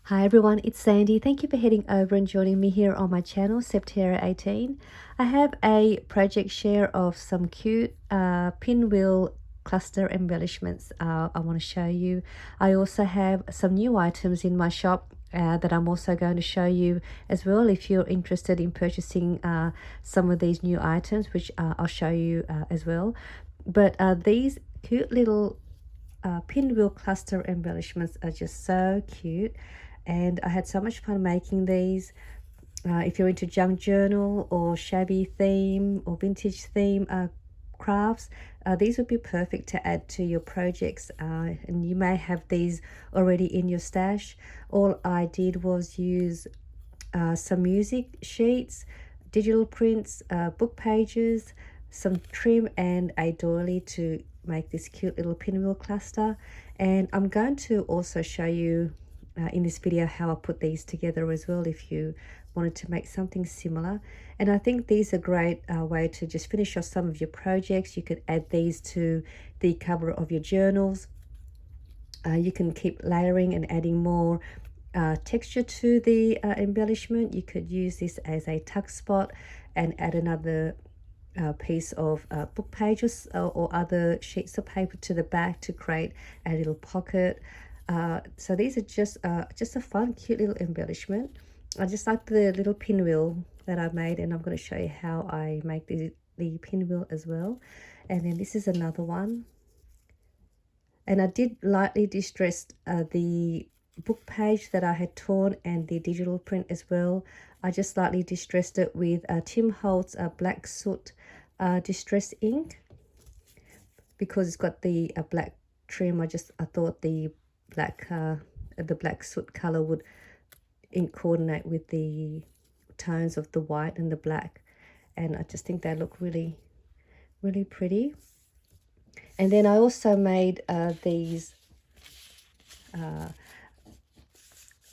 Hi everyone, it's Sandy. Thank you for heading over and joining me here on my channel, September 18. I have a project share of some cute pinwheel cluster embellishments I want to show you. I also have some new items in my shop that I'm also going to show you as well if you're interested in purchasing some of these new items, which I'll show you as well. But these cute little pinwheel cluster embellishments are just so cute, and I had so much fun making these. If you're into junk journal or shabby theme or vintage theme crafts, these would be perfect to add to your projects, and you may have these already in your stash. All I did was use some music sheets, digital prints, book pages, some trim and a doily to make this cute little pinwheel cluster. And I'm going to also show you in this video how I put these together as well if you wanted to make something similar. And I think these are great way to just finish off some of your projects. You could add these to the cover of your journals. You can keep layering and adding more texture to the embellishment. You could use this as a tuck spot and add another piece of book pages or other sheets of paper to the back to create a little pocket. So these are just a fun, cute little embellishment. I just like the little pinwheel that I made, and I'm going to show you how I make the pinwheel as well. And then this is another one. And I did lightly distress the book page that I had torn and the digital print as well. I just lightly distressed it with Tim Holtz black soot distress ink because it's got the black trim. I thought the black soot color would coordinate with the tones of the white and the black, and I just think they look really, really pretty. And then I also made these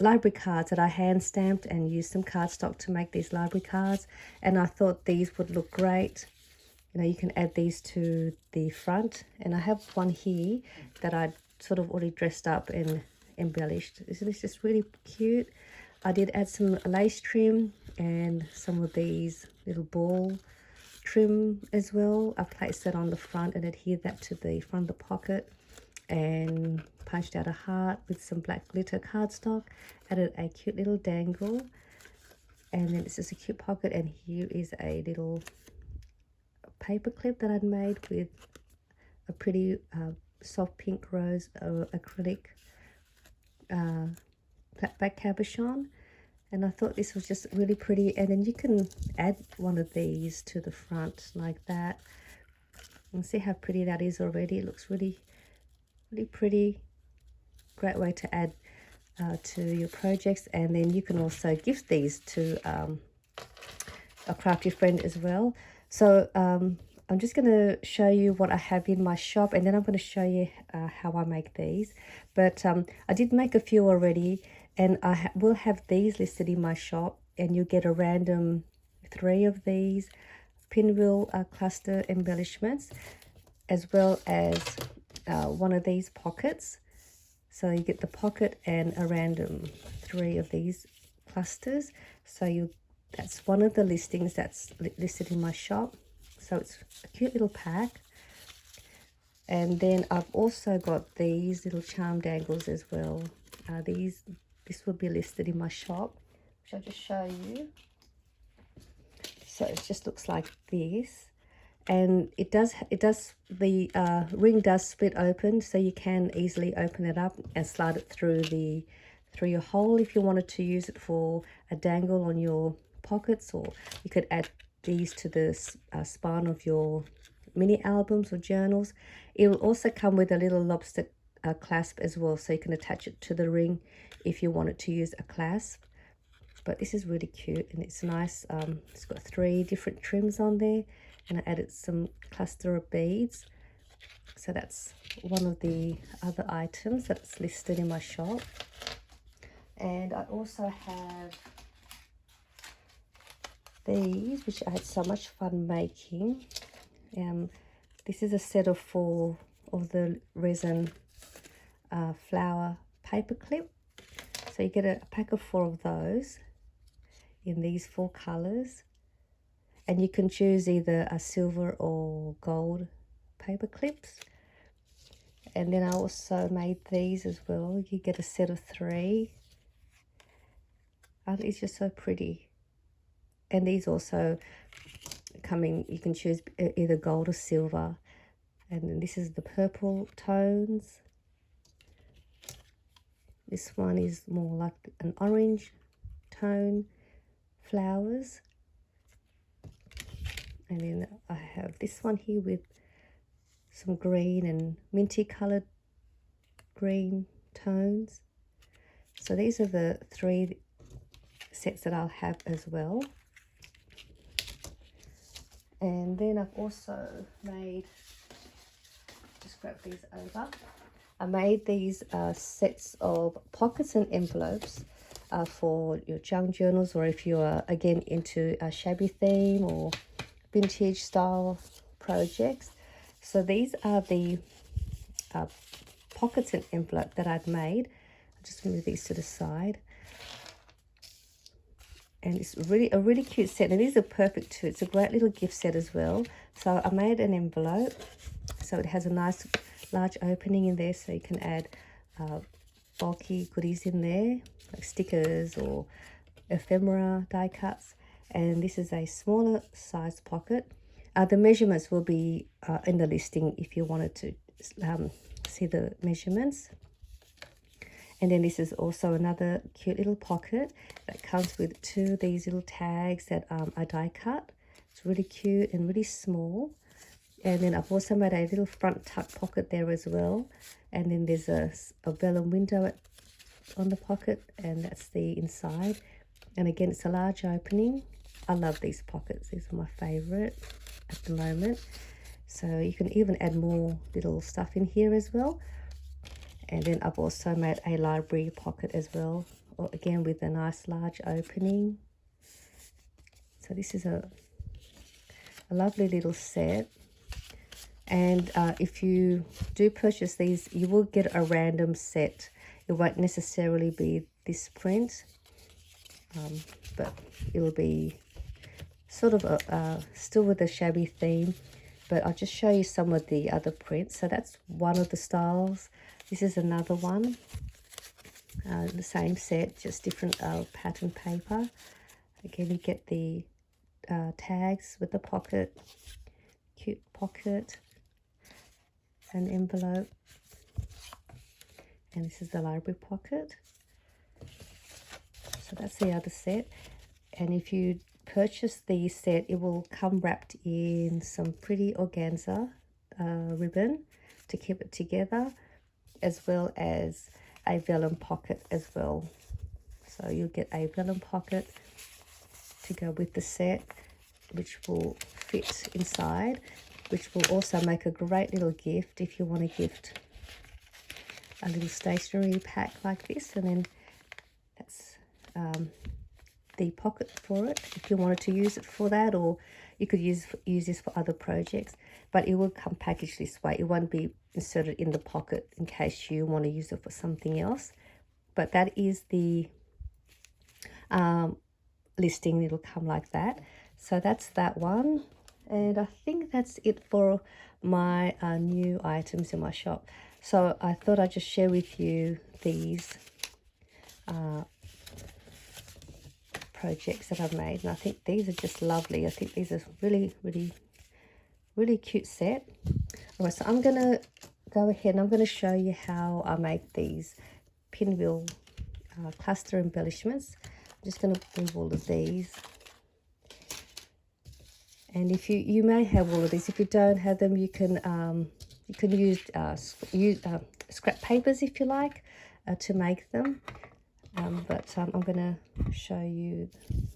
library cards that I hand stamped and used some cardstock to make these library cards, and I thought these would look great. You know, you can add these to the front, and I have one here that I sort of already dressed up and embellished. Isn't this just really cute? I did add some lace trim and some of these little ball trim as well. I placed that on the front and adhered that to the front of the pocket and punched out a heart with some black glitter cardstock, added a cute little dangle, and then it's just a cute pocket. And here is a little paper clip that I'd made with a pretty soft pink rose acrylic back cabochon. And I thought this was just really pretty. And then you can add one of these to the front like that. And see how pretty that is already. It looks really, really pretty. Great way to add to your projects. And then you can also gift these to a crafty friend as well. So I'm just going to show you what I have in my shop, and then I'm going to show you how I make these. But I did make a few already, and I will have these listed in my shop, and you'll get a random 3 of these pinwheel cluster embellishments, as well as one of these pockets. So you get the pocket and a random 3 of these clusters. So that's one of the listings that's listed in my shop. So it's a cute little pack. And then I've also got these little charm dangles as well. This will be listed in my shop, which I'll just show you. So it just looks like this, and the ring does split open, so you can easily open it up and slide it through your hole if you wanted to use it for a dangle on your pockets, or you could add these to the spine of your mini albums or journals. It will also come with a little lobster clasp as well, so you can attach it to the ring if you wanted to use a clasp. But this is really cute, and it's nice. It's got 3 different trims on there, and I added some cluster of beads. So that's one of the other items that's listed in my shop. And I also have these, which I had so much fun making. This is a set of 4 of the resin flower paper clip. So you get a pack of 4 of those in these 4 colors, and you can choose either a silver or gold paper clips. And then I also made these as well. You get a set of 3. It's just so pretty. And these also come in, you can choose either gold or silver. And then this is the purple tones. This one is more like an orange tone, flowers. And then I have this one here with some green and minty colored green tones. So these are the 3 sets that I'll have as well. And then I've also made, just grab these over, I made these sets of pockets and envelopes for your junk journals, or if you are again into a shabby theme or vintage style projects. So these are the pockets and envelope that I'd made. I'll just move these to the side. And it's really a really cute set, and these are perfect too. It's a great little gift set as well. So I made an envelope, so it has a nice large opening in there, so you can add bulky goodies in there, like stickers or ephemera die cuts. And this is a smaller size pocket. The measurements will be in the listing if you wanted to see the measurements. And then this is also another cute little pocket that comes with 2 of these little tags that are die cut. It's really cute and really small. And then I've also made a little front tuck pocket there as well. And then there's a vellum window on the pocket, and that's the inside. And again, it's a large opening. I love these pockets. These are my favorite at the moment. So you can even add more little stuff in here as well. And then I've also made a library pocket as well, again with a nice large opening. So this is a lovely little set. And if you do purchase these, you will get a random set. It won't necessarily be this print, but it will be sort of still with a shabby theme. But I'll just show you some of the other prints. So that's one of the styles. This is another one, the same set, just different pattern paper. Again, you get the tags with the pocket, cute pocket, an envelope, and this is the library pocket. So that's the other set. And if you purchase the set, it will come wrapped in some pretty organza ribbon to keep it together, as well as a vellum pocket as well. So you'll get a vellum pocket to go with the set, which will fit inside, which will also make a great little gift if you want to gift a little stationery pack like this. And then that's the pocket for it if you wanted to use it for that, or you could use this for other projects. But it will come packaged this way. It won't be inserted in the pocket in case you want to use it for something else. But that is the listing. It'll come like that. So that's that one. And I think that's it for my new items in my shop. So I thought I'd just share with you these projects that I've made, and I think these are just lovely. I think these are really cute set. All right, so I'm gonna go ahead and I'm gonna show you how I make these pinwheel cluster embellishments. I'm just gonna move all of these, and if you may have all of these. If you don't have them, you can use scrap papers if you like to make them. But I'm going to show you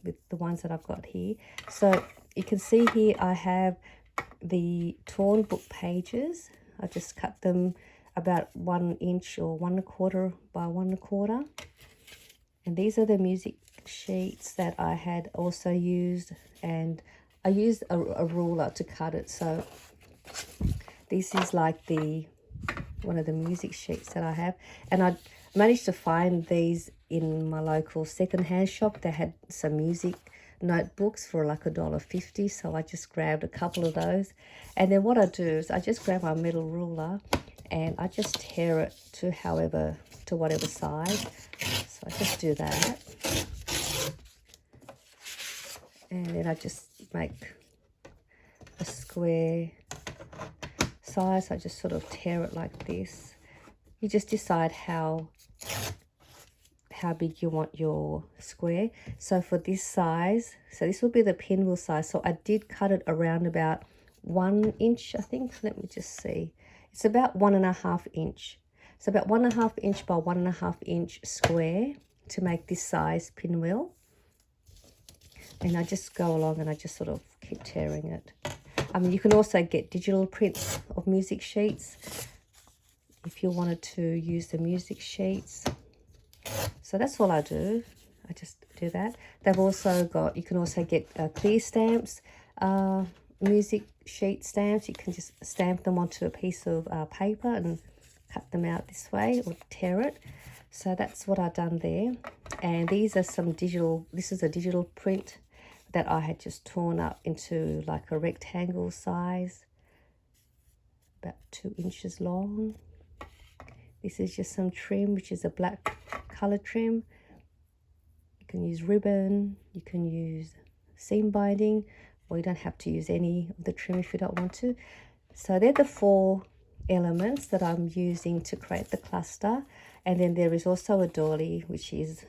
with the ones that I've got here. So you can see here I have the torn book pages. I just cut them about 1 inch or 1 1/4 by 1 1/4. And these are the music sheets that I had also used, and I used a ruler to cut it. So this is like one of the music sheets that I have, and managed to find these in my local secondhand shop. They had some music notebooks for like $1.50, so I just grabbed a couple of those. And then what I do is I just grab my metal ruler and I just tear it to whatever size. So I just do that, and then I just make a square size. I just sort of tear it like this. You just decide how big you want your square. So for this size, so this will be the pinwheel size. So I did cut it around about 1 inch, I think. Let me just see. It's about 1.5 inch. So about 1.5 inch by 1.5 inch square to make this size pinwheel. And I just go along and I just sort of keep tearing it. You can also get digital prints of music sheets if you wanted to use the music sheets. So that's all I do. I just do that. They've also got, you can also get clear stamps, music sheet stamps. You can just stamp them onto a piece of paper and cut them out this way or tear it. So that's what I've done there. And these are some digital, this is a digital print that I had just torn up into like a rectangle size, about 2 inches long. This is just some trim, which is a black color trim. You can use ribbon, you can use seam binding, or you don't have to use any of the trim if you don't want to. So they're the 4 elements that I'm using to create the cluster. And then there is also a doily, which is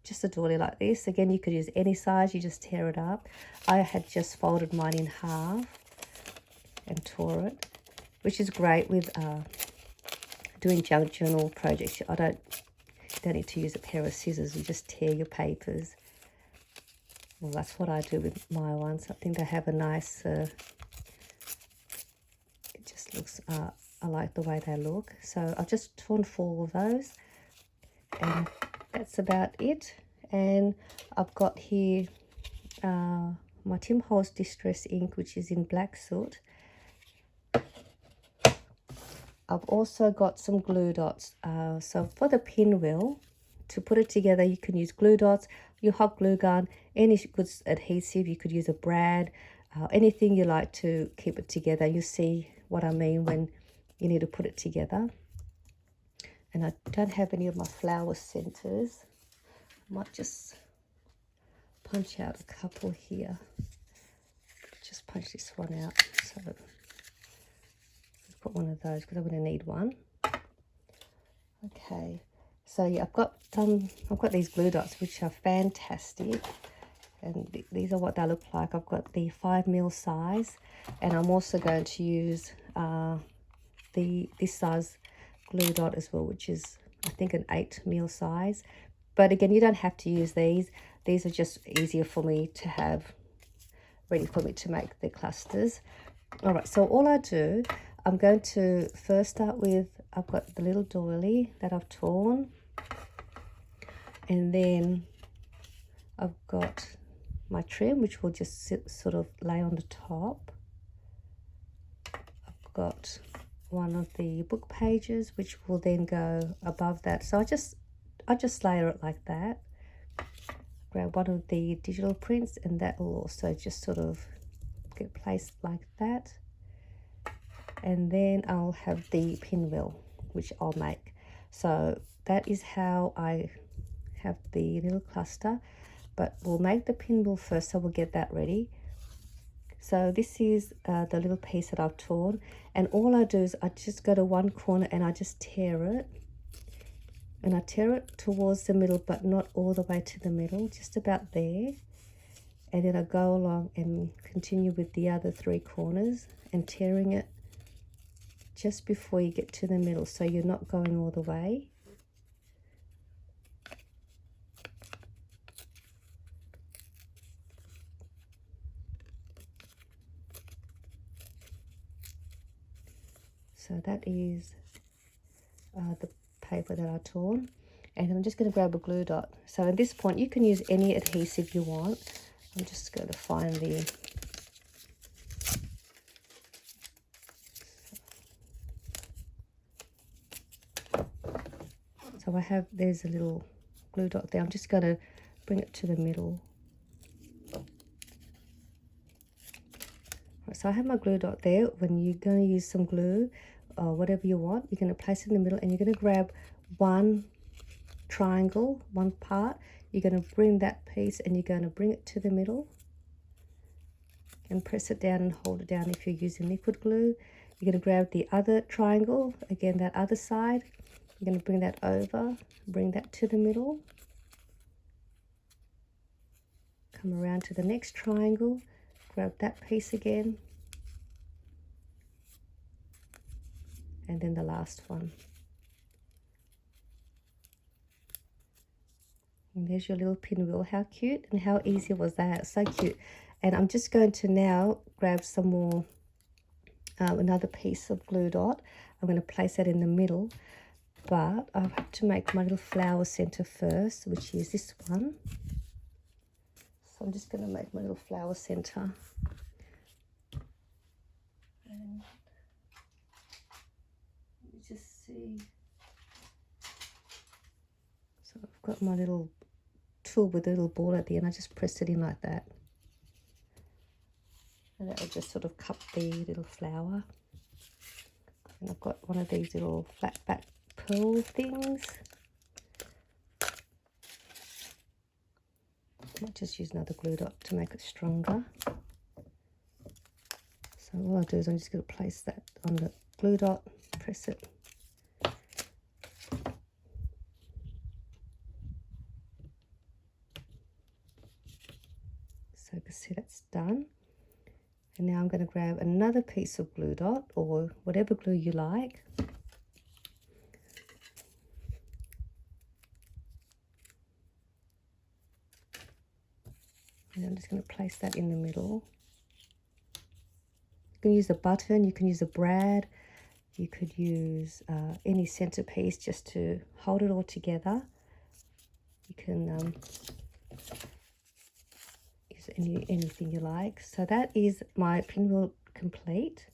just a doily like this. Again, you could use any size, you just tear it up. I had just folded mine in half and tore it, which is great with doing junk journal projects. You don't need to use a pair of scissors, you just tear your papers. Well, that's what I do with my ones. I think they have a nice, it just looks, I like the way they look. So I've just torn 4 of those, and that's about it. And I've got here my Tim Holtz Distress ink, which is in black soot. I've also got some glue dots. So for the pinwheel, to put it together, you can use glue dots, your hot glue gun, any good adhesive. You could use a brad, anything you like to keep it together. You'll see what I mean when you need to put it together. And I don't have any of my flower centers. I might just punch out a couple here. Just punch this one out. So let's put one of those because I'm going to need one. Okay, so yeah, I've got these glue dots which are fantastic, and these are what they look like. I've got the 5mm size, and I'm also going to use this size glue dot as well, which is I think an 8mm size. But again, you don't have to use these. These are just easier for me to have ready for me to make the clusters. All right, so all I do, I'm going to first start with, I've got the little doily that I've torn, and then I've got my trim, which will just sort of lay on the top. I've got one of the book pages, which will then go above that. So I just layer it like that. Grab one of the digital prints, and that will also just sort of get placed like that. And then I'll have the pinwheel, which I'll make. So that is how I have the little cluster, but we'll make the pinwheel first, so we'll get that ready. So this is the little piece that I've torn, and all I do is I just go to one corner and I just tear it, and I tear it towards the middle, but not all the way to the middle, just about there. And then I go along and continue with the other 3 corners and tearing it just before you get to the middle, so you're not going all the way. So that is the paper that I torn, and I'm just going to grab a glue dot. So at this point you can use any adhesive you want. I'm just going to find the So So I have, there's a little glue dot there. I'm just going to bring it to the middle. Right, so I have my glue dot there. When you're going to use some glue or whatever you want, you're going to place it in the middle, and you're going to grab one triangle, one part. You're going to bring that piece and you're going to bring it to the middle and press it down and hold it down. If you're using liquid glue, you're going to grab the other triangle, again that other side. You're going to bring that over, bring that to the middle, come around to the next triangle, grab that piece again, and then the last one. And there's your little pinwheel. How cute and how easy was that? So cute. And I'm just going to now grab some more, another piece of glue dot. I'm going to place that in the middle, but I have to make my little flower center first, which is this one. So I'm just going to make my little flower center. And let me just see. So I've got my little tool with a little ball at the end. I just press it in like that, and that will just sort of cup the little flower. And I've got one of these little flat back pearl things. I might just use another glue dot to make it stronger. So all I'll do is I'm just going to place that on the glue dot, press it. So you can see that's done. And now I'm going to grab another piece of glue dot or whatever glue you like. And I'm just going to place that in the middle. You can use a button, you can use a brad, you could use any centerpiece just to hold it all together. You can anything you like. So that is my pinwheel complete.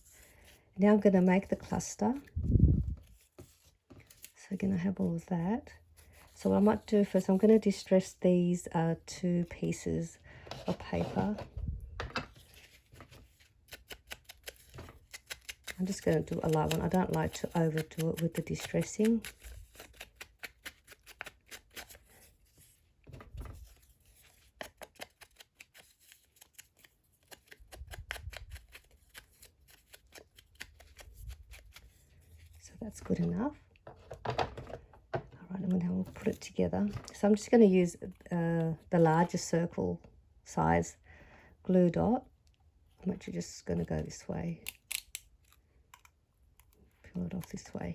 Now I'm going to make the cluster. So I'm going to have all of that. So what I might do first, I'm going to distress these two pieces of paper. I'm just going to do a light one. I don't like to overdo it with the distressing. That's good enough. All right, and now we'll put it together. So I'm just going to use the larger circle size glue dot. I'm actually just going to go this way. Peel it off this way.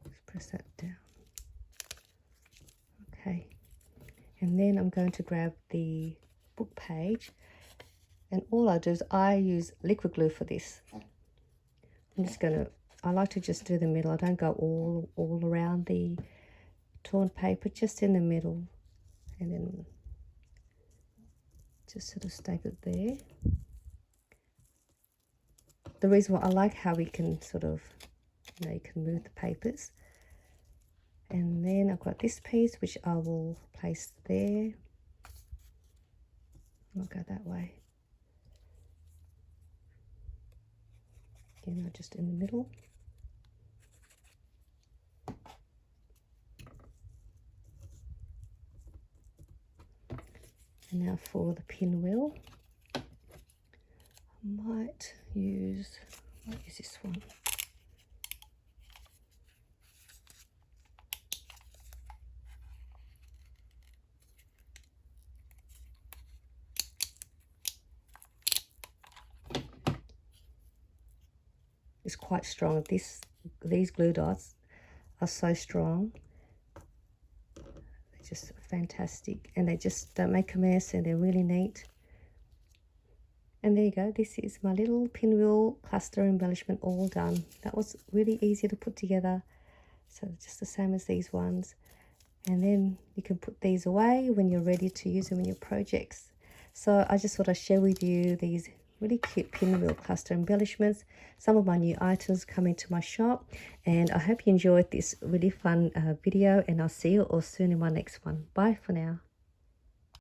Just press that down. Okay. And then I'm going to grab the book page. And all I do is I use liquid glue for this. I'm just going to, I like to just do the middle. I don't go all around the torn paper, just in the middle. And then just sort of stake it there. The reason why I like how we can sort of, you know, you can move the papers. And then I've got this piece, which I will place there. I'll go that way. Again, just in the middle. And now for the pinwheel, I might use, what is this one? It's quite strong. These glue dots are so strong. They're just fantastic, and they just don't make a mess, and they're really neat. And there you go. This is my little pinwheel cluster embellishment all done. That was really easy to put together. So just the same as these ones. And then you can put these away when you're ready to use them in your projects. So I just thought I'd share with you these really cute pinwheel cluster embellishments. Some of my new items coming to my shop, and I hope you enjoyed this really fun video, and I'll see you all soon in my next one. Bye for now.